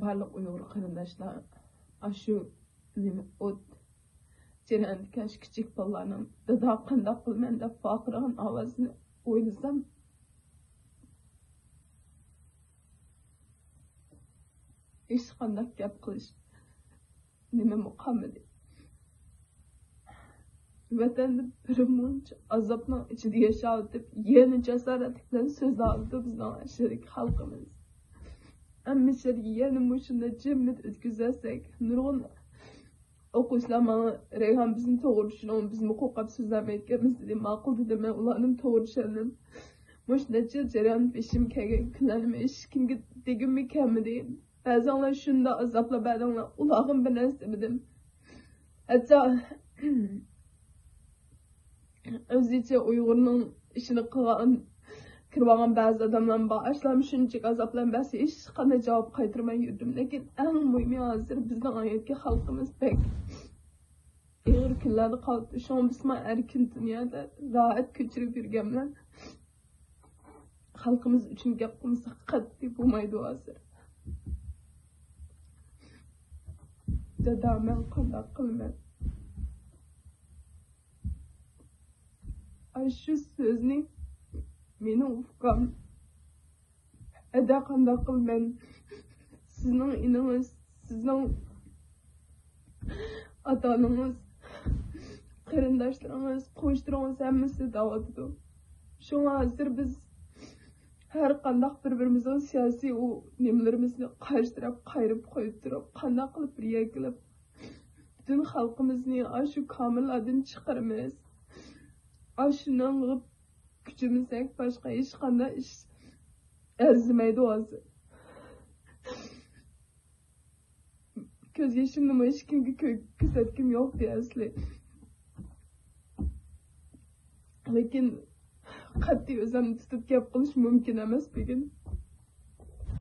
barliq Uyg'ur qarindoshlar ashu nima o't jarayonda kichik bolalarning dada qandoq qilman deb faqirgan ovozini o'ylasam hech qanday gap qilish nima muqamidi vatanda bir muncha azobning ichida yashayotib yana jasorat bilan so'zlaydi bizning shirik xalqimiz ammisharga yana mushunda jimit o'tkazsak nurg'un o'quvchilar mana Rayhon bizni to'g'ri tushunib bizni qo'rqib so'zlamayotganmiz dedi ma'qul dedim men ularning to'g'ri tushundim mushuncha jarayon peshim kelgan kunlarni hech kimga degimmi kamidi ba'zanlar shunda azoblar ba'zanlar ulag'im bir narsa dedim hatto o'zicha Uyg'urning ishini qilgan kirgan ba'zi odamlar bor ashlam shuncha azoblar bas hech qanday javob qaytarmay yurdim lekin eng muhimi hozir bizning ayetga xalqimiz pek ig'ir kunlarda qoldi shu bisma erkin dunyoda rahat ko'chirib yurganlar xalqimiz uchun gap qilmasa qat'iy bo'lmaydi hozir dadaman qandoq qilman shu so'zni meni ufqam ada qandoq qilman sizning iningiz sizning ota-onangiz qarindoshlaringiz qo'shnilaringiz hammasi davodidi shunga hozir biz har qandoq bir-birimizning siyosiy u nimalarimizni qarshi taraf qayrib qo'yib turib qandoq qilib birga kelib butun xalqimizni shu komillardan chiqaramiz shundan kuchimizdan boshqa hech qanday ish arzimaydi hozir ko'z yashimni hech kimga ko'rsatgim yo'q deyasizlar lekin qat'iy o'zimni tutib gap qilish mumkin emas bugun